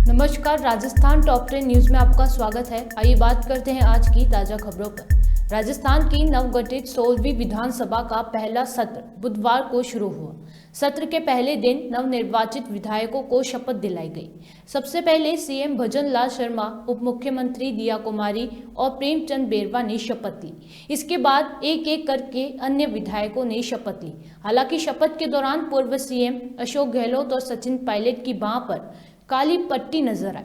नमस्कार, Rajasthan top 10 news में आपका स्वागत है। आइए बात करते हैं आज की ताजा खबरों पर। राजस्थान की नवगठित 16वीं विधानसभा का पहला सत्र बुधवार को शुरू हुआ। सत्र के पहले दिन नवनिर्वाचित विधायकों को शपथ दिलाई गई। सबसे पहले सीएम भजन लाल शर्मा, उप मुख्यमंत्री दिया कुमारी और प्रेमचंद बेरवा ने शपथ ली। इसके बाद एक एक करके अन्य विधायकों ने शपथ ली। हालांकि शपथ के दौरान पूर्व सीएम अशोक गहलोत और सचिन पायलट की बांह पर काली पट्टी नजर आई।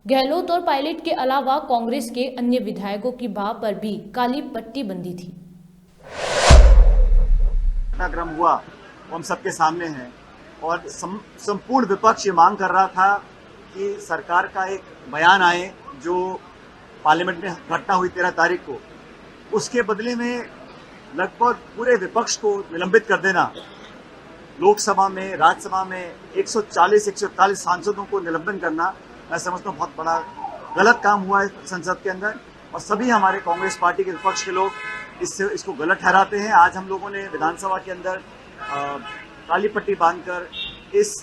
गहलोत और पायलट के अलावा कांग्रेस के अन्य विधायकों की बाह पर भी काली पट्टी बंधी थी। घटनाक्रम हुआ वो हम सबके सामने है और संपूर्ण विपक्ष ये मांग कर रहा था कि सरकार का एक बयान आए जो पार्लियामेंट में घटना हुई 13 तारीख को, उसके बदले में लगभग पूरे विपक्ष को निलंबित कर देना। लोकसभा में, राज्यसभा में 140-141 सांसदों को निलंबन करना, मैं समझता हूँ बहुत बड़ा गलत काम हुआ है संसद के अंदर, और सभी हमारे कांग्रेस पार्टी के विपक्ष के लोग इसको गलत ठहराते हैं। आज हम लोगों ने विधानसभा के अंदर काली पट्टी बांधकर इस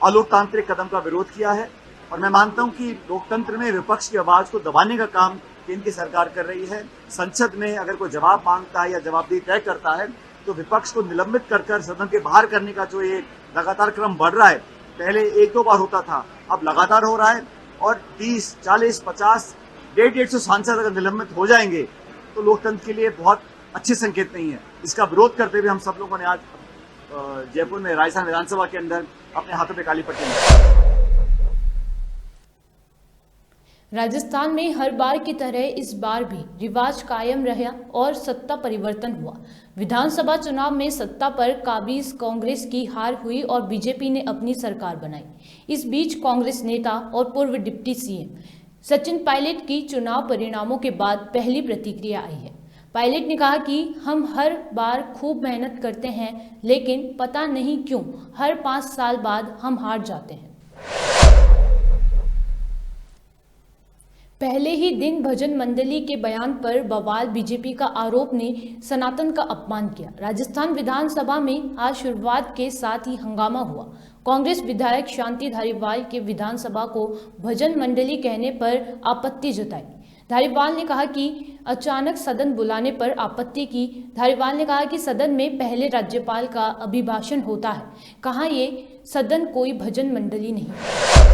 अलोकतांत्रिक कदम का विरोध किया है, और मैं मानता हूं कि लोकतंत्र में विपक्ष की आवाज को दबाने का काम केंद्र की सरकार कर रही है। संसद में अगर कोई जवाब मांगता है या जवाबदेही तय करता है तो विपक्ष को निलंबित कर सदन के बाहर करने का जो ये लगातार क्रम बढ़ रहा है, पहले 1-2 बार होता था, अब लगातार हो रहा है, और 30, 40, 50, 150 सांसद अगर निलंबित हो जाएंगे तो लोकतंत्र के लिए बहुत अच्छे संकेत नहीं है। इसका विरोध करते हुए हम सब लोगों ने आज जयपुर में राजस्थान विधानसभा के अंदर अपने हाथों पे काली पट्टी ली। राजस्थान में हर बार की तरह इस बार भी रिवाज कायम रहा और सत्ता परिवर्तन हुआ। विधानसभा चुनाव में सत्ता पर काबिज कांग्रेस की हार हुई और बीजेपी ने अपनी सरकार बनाई। इस बीच कांग्रेस नेता और पूर्व डिप्टी सीएम सचिन पायलट की चुनाव परिणामों के बाद पहली प्रतिक्रिया आई है। पायलट ने कहा कि हम हर बार खूब मेहनत करते हैं, लेकिन पता नहीं क्यों हर 5 साल बाद हम हार जाते हैं। पहले ही दिन भजन मंडली के बयान पर बवाल। बीजेपी का आरोप ने सनातन का अपमान किया। राजस्थान विधानसभा में आज शुरुआत के साथ ही हंगामा हुआ। कांग्रेस विधायक शांति धारीवाल के विधानसभा को भजन मंडली कहने पर आपत्ति जताई। धारीवाल ने कहा कि अचानक सदन बुलाने पर आपत्ति की। धारीवाल ने कहा कि सदन में पहले राज्यपाल का अभिभाषण होता है, कहा ये सदन कोई भजन मंडली नहीं।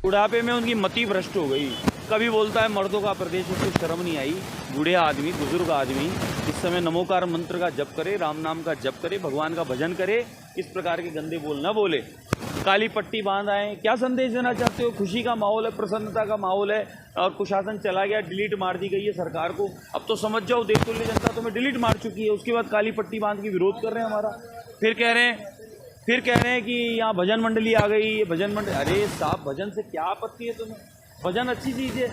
बुढ़ापे में उनकी मति भ्रष्ट हो गई। कभी बोलता है मर्दों का प्रदेश, उसको शर्म नहीं आई। बूढ़े आदमी, बुजुर्ग आदमी इस समय नमोकार मंत्र का जप करे, राम नाम का जप करे, भगवान का भजन करे, इस प्रकार के गंदे बोल न बोले। काली पट्टी बांध आए, क्या संदेश देना चाहते हो? खुशी का माहौल है, प्रसन्नता का माहौल है, और कुशासन चला गया, डिलीट मार दी गई है सरकार को। अब तो समझ जाओ, देशतुल्य जनता तुम्हें डिलीट मार चुकी है। उसके बाद काली पट्टी बांध के विरोध कर रहे हैं हमारा। फिर कह रहे हैं कि यहाँ भजन मंडली आ गई, ये भजन मंडली। अरे साहब, भजन से क्या आपत्ति है तुम्हें? भजन अच्छी चीज़ है।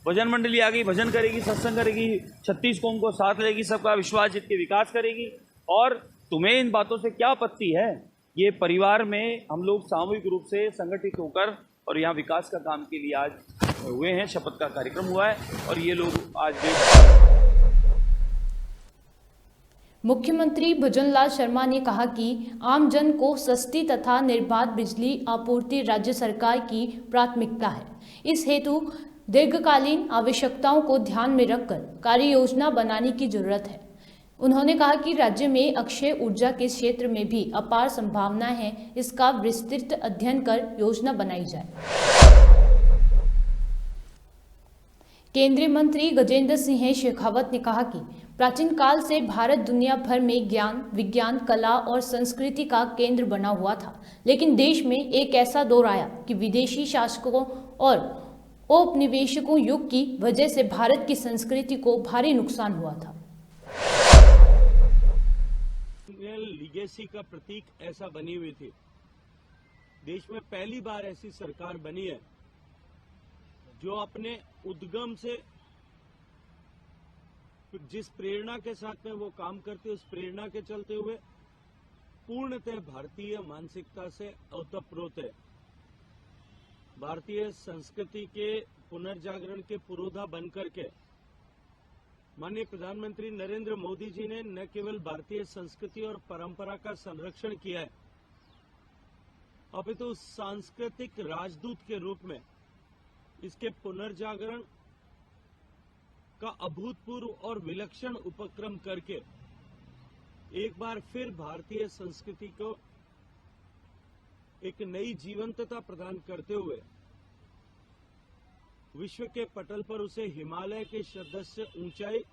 भजन मंडली आ गई, भजन करेगी, सत्संग करेगी, 36 कौम को साथ लेगी, सबका विश्वास जीत के विकास करेगी, और तुम्हें इन बातों से क्या आपत्ति है? ये परिवार में हम लोग सामूहिक रूप से संगठित होकर और यहाँ विकास का काम के लिए आज हुए हैं। शपथ का कार्यक्रम हुआ है और ये लोग आज मुख्यमंत्री भजन लाल शर्मा ने कहा कि आमजन को सस्ती तथा निर्बाध बिजली आपूर्ति राज्य सरकार की प्राथमिकता है। इस हेतु दीर्घकालीन आवश्यकताओं को ध्यान में रखकर कार्य योजना बनाने की जरूरत है। उन्होंने कहा कि राज्य में अक्षय ऊर्जा के क्षेत्र में भी अपार संभावनाएं हैं। इसका विस्तृत अध्ययन कर योजना बनाई जाए। केंद्रीय मंत्री गजेंद्र सिंह शेखावत ने कहा कि प्राचीन काल से भारत दुनिया भर में ज्ञान, विज्ञान, कला और संस्कृति का केंद्र बना हुआ था, लेकिन देश में एक ऐसा दौर आया कि विदेशी शासकों और औपनिवेशिकों युग की वजह से भारत की संस्कृति को भारी नुकसान हुआ था। लीगेसी का प्रतीक ऐसा बनी हुई थी। देश में पहली बार ऐसी सरकार बनी है जो अपने उद्गम से, जिस प्रेरणा के साथ में वो काम करते, उस प्रेरणा के चलते हुए पूर्णतः भारतीय मानसिकता से ओतप्रोत है। भारतीय संस्कृति के पुनर्जागरण के पुरोधा बनकर के माननीय प्रधानमंत्री नरेंद्र मोदी जी ने न केवल भारतीय संस्कृति और परंपरा का संरक्षण किया है, अपितु सांस्कृतिक राजदूत के रूप में इसके पुनर्जागरण का अभूतपूर्व और विलक्षण उपक्रम करके एक बार फिर भारतीय संस्कृति को एक नई जीवंतता प्रदान करते हुए विश्व के पटल पर उसे हिमालय के सदृश ऊंचाई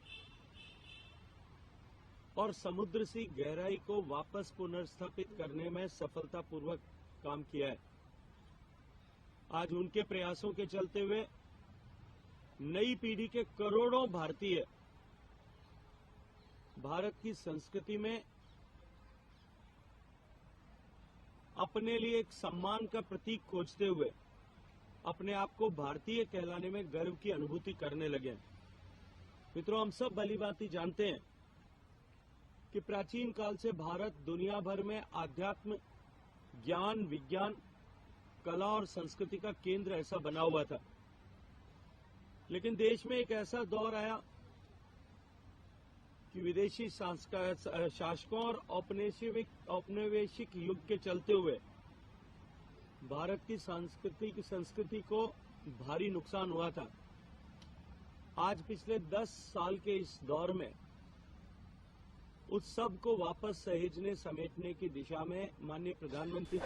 और समुद्र सी गहराई को वापस पुनर्स्थापित करने में सफलतापूर्वक काम किया है। आज उनके प्रयासों के चलते हुए नई पीढ़ी के करोड़ों भारतीय भारत की संस्कृति में अपने लिए एक सम्मान का प्रतीक खोजते हुए अपने आप को भारतीय कहलाने में गर्व की अनुभूति करने लगे। मित्रों, हम सब भलीभांति जानते हैं कि प्राचीन काल से भारत दुनिया भर में आध्यात्म, ज्ञान, विज्ञान, कला और संस्कृति का केंद्र ऐसा बना हुआ था। लेकिन देश में एक ऐसा दौर आया कि विदेशी शासकों और औपनिवेशिक युग के चलते हुए भारत की संस्कृति को भारी नुकसान हुआ था। आज पिछले 10 साल के इस दौर में उस सब को वापस सहेजने समेटने की दिशा में माननीय प्रधानमंत्री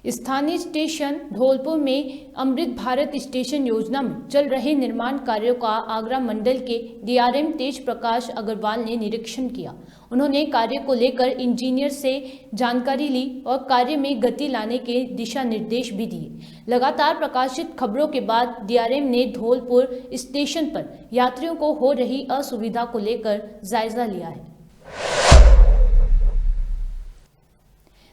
स्थानीय स्टेशन धौलपुर में अमृत भारत स्टेशन योजना में चल रहे निर्माण कार्यों का आगरा मंडल के डीआरएम तेज प्रकाश अग्रवाल ने निरीक्षण किया। उन्होंने कार्य को लेकर इंजीनियर से जानकारी ली और कार्य में गति लाने के दिशा निर्देश भी दिए। लगातार प्रकाशित खबरों के बाद डीआरएम ने धौलपुर स्टेशन पर यात्रियों को हो रही असुविधा को लेकर जायजा लिया है।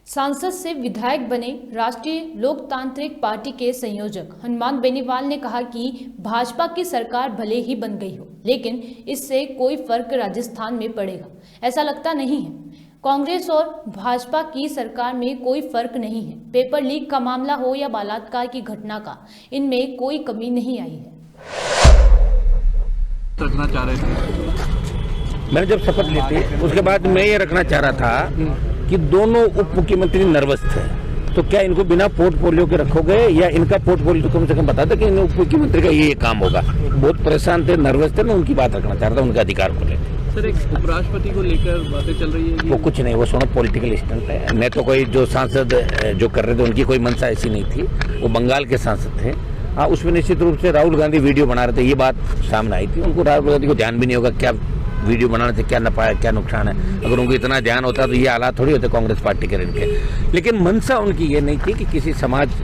सांसद से विधायक बने राष्ट्रीय लोकतांत्रिक पार्टी के संयोजक हनुमान बेनीवाल ने कहा कि भाजपा की सरकार भले ही बन गई हो, लेकिन इससे कोई फर्क राजस्थान में पड़ेगा ऐसा लगता नहीं है। कांग्रेस और भाजपा की सरकार में कोई फर्क नहीं है। पेपर लीक का मामला हो या बलात्कार की घटना का, इनमें कोई कमी नहीं आई है। रखना चाह रहे थे। मैंने जब शपथ ली थी उसके बाद मैं ये रखना चाह रहा था कि दोनों उप मुख्यमंत्री नर्वस थे, तो क्या इनको बिना पोर्टफोलियो के रखोगे या इनका पोर्टफोलियो कम से कम बता दो कि इन उप मुख्यमंत्री का ये काम होगा। बहुत परेशान थे, नर्वस थे, मैं उनकी बात रखना चाह रहा था, उनके अधिकार को लेकर। सर, एक उपराष्ट्रपति को लेकर बातें चल रही है। वो कुछ नहीं, वो सोना पॉलिटिकल स्टंट है। मैं तो कोई जो सांसद जो कर रहे थे उनकी कोई मंशा ऐसी नहीं थी, वो बंगाल के सांसद थे। हाँ, उसमें निश्चित रूप से राहुल गांधी वीडियो बना रहे थे, ये बात सामने आई थी। उनको राहुल गांधी को ध्यान भी नहीं होगा क्या वीडियो बनाने से क्या नफा है, क्या नुकसान है। अगर उनको इतना ध्यान होता तो ये हालात थोड़ी होते कांग्रेस पार्टी के इनके। लेकिन मंशा उनकी ये नहीं थी कि किसी समाज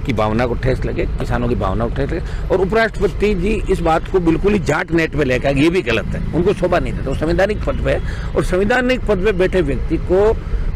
की भावना को ठेस लगे, किसानों की भावना को ठेस लगे। और उपराष्ट्रपति जी इस बात को बिल्कुल ही जाट नेट पे लेकर, ये भी गलत है, उनको शोभा नहीं देता। वो संवैधानिक पद पे है और संवैधानिक पद पे बैठे व्यक्ति को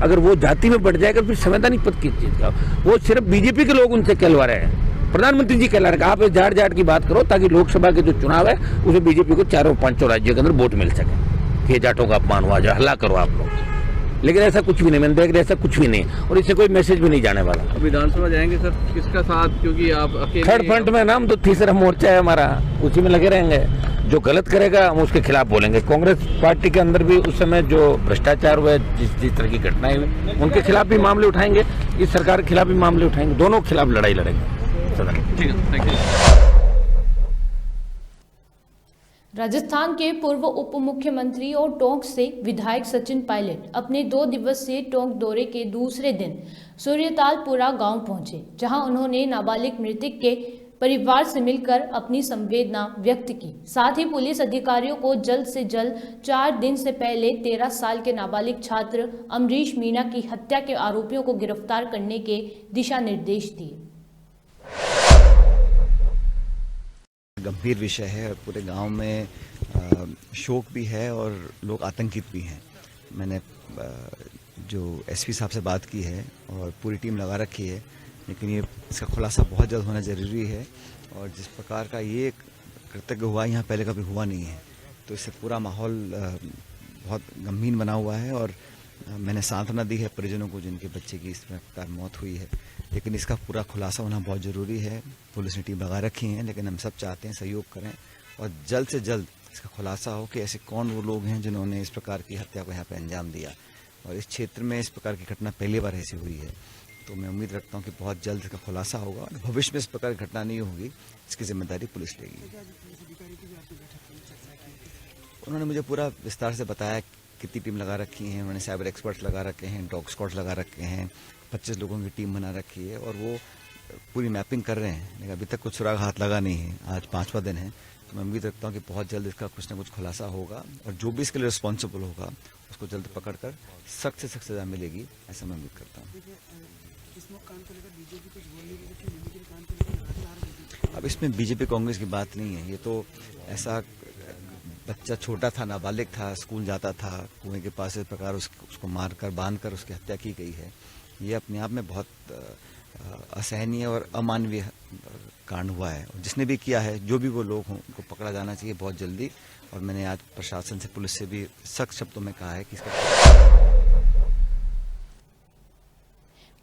अगर वो जाति में बढ़ जाएगा फिर संवैधानिक पद किस चीज का। वो सिर्फ बीजेपी के लोग उनसे कहलवा रहे हैं, प्रधानमंत्री जी कहला रहे। आप जाट जाट की बात करो ताकि लोकसभा के जो चुनाव है उसमें बीजेपी को 4-5 राज्यों के अंदर वोट मिल सके, कि जाटों का अपमान हुआ जाए, हल्ला करो आप लोग। लेकिन ऐसा कुछ भी नहीं, मैंने देख रहा ऐसा कुछ भी नहीं, और इससे कोई मैसेज भी नहीं जाने वाला। विधानसभा जाएंगे सर, किसका साथ? क्योंकि आप अकेले थर्ड फ्रंट में नाम तो तीसरा मोर्चा है हमारा, उसी में लगे रहेंगे। जो गलत करेगा हम उसके खिलाफ बोलेंगे। कांग्रेस पार्टी के अंदर भी उस समय जो भ्रष्टाचार हुए, जिस तरह की घटनाएं हुई, उनके खिलाफ भी मामले उठाएंगे, इस सरकार के खिलाफ भी मामले उठाएंगे, दोनों के खिलाफ लड़ाई लड़ेंगे। ठीक है, थैंक यू। राजस्थान के पूर्व उप मुख्यमंत्री और टोंक से विधायक सचिन पायलट अपने 2 दिवसीय टोंक दौरे के दूसरे दिन सूर्यतालपुरा गांव पहुंचे, जहां उन्होंने नाबालिग मृतक के परिवार से मिलकर अपनी संवेदना व्यक्त की। साथ ही पुलिस अधिकारियों को जल्द से जल्द 4 दिन से पहले 13 साल के नाबालिग छात्र अमरीश मीणा की हत्या के आरोपियों को गिरफ्तार करने के दिशा निर्देश दिए। गंभीर विषय है और पूरे गांव में शोक भी है और लोग आतंकित भी हैं। मैंने जो एसपी साहब से बात की है और पूरी टीम लगा रखी है, लेकिन ये इसका खुलासा बहुत जल्द होना ज़रूरी है। और जिस प्रकार का ये कृतज्ञ हुआ यहाँ पहले कभी हुआ नहीं है, तो इससे पूरा माहौल बहुत गंभीर बना हुआ है। और मैंने सांत्वना दी है परिजनों को जिनके बच्चे की इस प्रकार मौत हुई है, लेकिन इसका पूरा खुलासा होना बहुत ज़रूरी है। पुलिस ने टीम लगा रखी है, लेकिन हम सब चाहते हैं सहयोग करें और जल्द से जल्द इसका खुलासा हो कि ऐसे कौन वो लोग हैं जिन्होंने इस प्रकार की हत्या को यहाँ पे अंजाम दिया। और इस क्षेत्र में इस प्रकार की घटना पहली बार ऐसी हुई है। तो मैं उम्मीद रखता हूँ कि बहुत जल्द इसका खुलासा होगा और भविष्य में इस प्रकार की घटना नहीं होगी, इसकी जिम्मेदारी पुलिस लेगी। उन्होंने मुझे पूरा विस्तार से बताया कितनी टीम लगा रखी हैं, उन्होंने साइबर एक्सपर्ट्स लगा रखे हैं, डॉग स्क्वाड लगा रखे हैं, 25 लोगों की टीम बना रखी है और वो पूरी मैपिंग कर रहे हैं, लेकिन अभी तक कुछ सुराग हाथ लगा नहीं है। आज 5वां दिन है, तो मैं उम्मीद रखता हूँ कि बहुत जल्द इसका कुछ ना कुछ खुलासा होगा और जो भी इसके लिए रिस्पॉन्सिबल होगा उसको जल्द पकड़कर सख्त से सख्त सजा मिलेगी, ऐसा मैं उम्मीद करता हूँ। अब इसमें बीजेपी कांग्रेस की बात नहीं है, ये तो ऐसा बच्चा छोटा था, नाबालिग था, स्कूल जाता था, कुएं के पास इस प्रकार उसको मारकर बांधकर उसकी हत्या की गई है। ये अपने आप में बहुत असहनीय और अमानवीय कांड हुआ है और जिसने भी किया है, जो भी वो लोग हों, उनको पकड़ा जाना चाहिए बहुत जल्दी। और मैंने आज प्रशासन से, पुलिस से भी सख्त शब्दों में कहा है कि इसका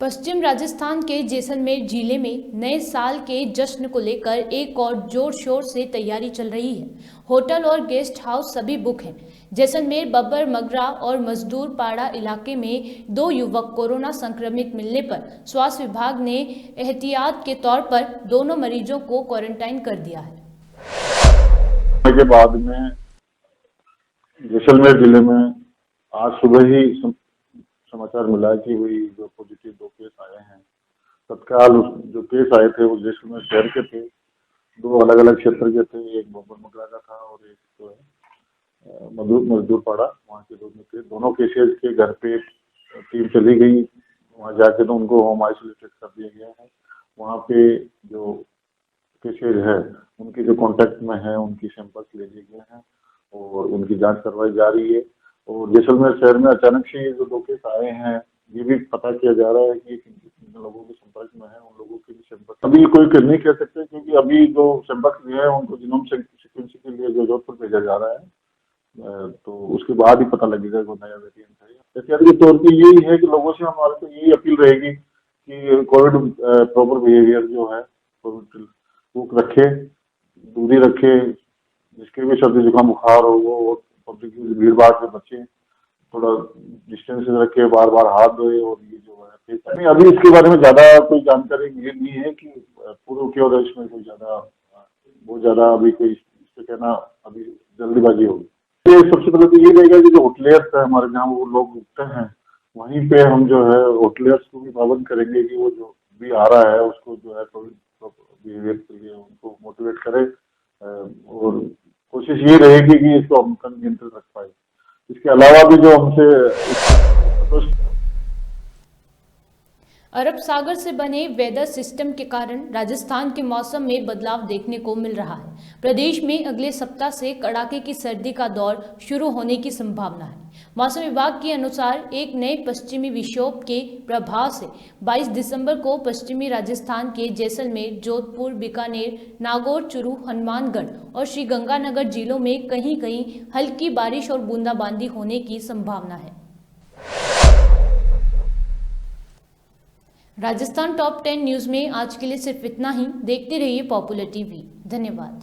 पश्चिम राजस्थान के जैसलमेर जिले में नए साल के जश्न को लेकर एक और जोर शोर से तैयारी चल रही है। होटल और गेस्ट हाउस सभी बुक हैं। जैसलमेर, बब्बर, मगरा और मजदूर पाड़ा इलाके में 2 युवक कोरोना संक्रमित मिलने पर स्वास्थ्य विभाग ने एहतियात के तौर पर दोनों मरीजों को क्वारंटाइन कर दिया है। के बाद में जैसलमेर जिले में आज सुबह ही समाचार मिला कि वही जो पॉजिटिव 2 केस आए हैं। तत्काल जो केस आए थे वो जैसलमेर शहर के थे, 2 अलग अलग क्षेत्र के थे, एक बब्बर मगरा का था और एक जो है मजदूर पाड़ा, वहाँ के लोग थे। दोनों केसेज के घर पे टीम चली गई, वहाँ जाके तो उनको होम आइसोलेटेड कर दिया गया है। वहाँ पे जो केसेज है उनके जो कॉन्टेक्ट में है उनकी सैंपल्स ले लिए गए हैं और उनकी जांच करवाई जा रही है। और जैसलमेर शहर में अचानक से ये जो 2 केस आए हैं, ये भी पता किया जा रहा है कि किन लोगों के संपर्क में है, उन लोगों के भी सैंपल अभी कोई नहीं कह सकते, क्योंकि अभी जो सैंपल्स लिए हैं उनको जीनोम सीक्वेंसिंग के लिए जो जोधपुर भेजा जा रहा है, तो उसके बाद ही पता लगेगा कि नया वेरिएंट है। एहतियात के तौर पर यही है कि लोगों से हमारे को यही अपील रहेगी कि कोविड प्रॉपर बिहेवियर जो है, कोविड वो रखे, दूरी रखे, जिसके भी सर्दी जुकाम बुखार हो वो पब्लिक भीड़ भाड़ से बचे, थोड़ा डिस्टेंस रखे, बार बार हाथ धोए। और ये जो है अभी इसके बारे में ज्यादा कोई जानकारी ये नहीं है कि पूर्व की ओर इसमें कोई बहुत ज्यादा अभी कोई इससे कहना अभी जल्दीबाजी होगी। तो सबसे पहले तो ये रहेगा कि जो होटलियर्स है हमारे जहाँ वो लोग रुकते हैं, वहीं पे हम जो है होटलियर्स को भी पाबंद करेंगे कि वो जो भी आ रहा है उसको जो है बिहेवियर के लिए उनको मोटिवेट करें और कोशिश ये रहेगी कि इसको हम नियंत्रित रख पाए। इसके अलावा भी जो हमसे अरब सागर से बने वेदर सिस्टम के कारण राजस्थान के मौसम में बदलाव देखने को मिल रहा है। प्रदेश में अगले सप्ताह से कड़ाके की सर्दी का दौर शुरू होने की संभावना है। मौसम विभाग के अनुसार एक नए पश्चिमी विक्षोभ के प्रभाव से 22 दिसंबर को पश्चिमी राजस्थान के जैसलमेर, जोधपुर, बीकानेर, नागौर, चूरू, हनुमानगढ़ और श्रीगंगानगर जिलों में कहीं कहीं हल्की बारिश और बूंदाबांदी होने की संभावना है। राजस्थान टॉप 10 न्यूज में आज के लिए सिर्फ इतना ही। देखते रहिए पॉपुलर टीवी। धन्यवाद।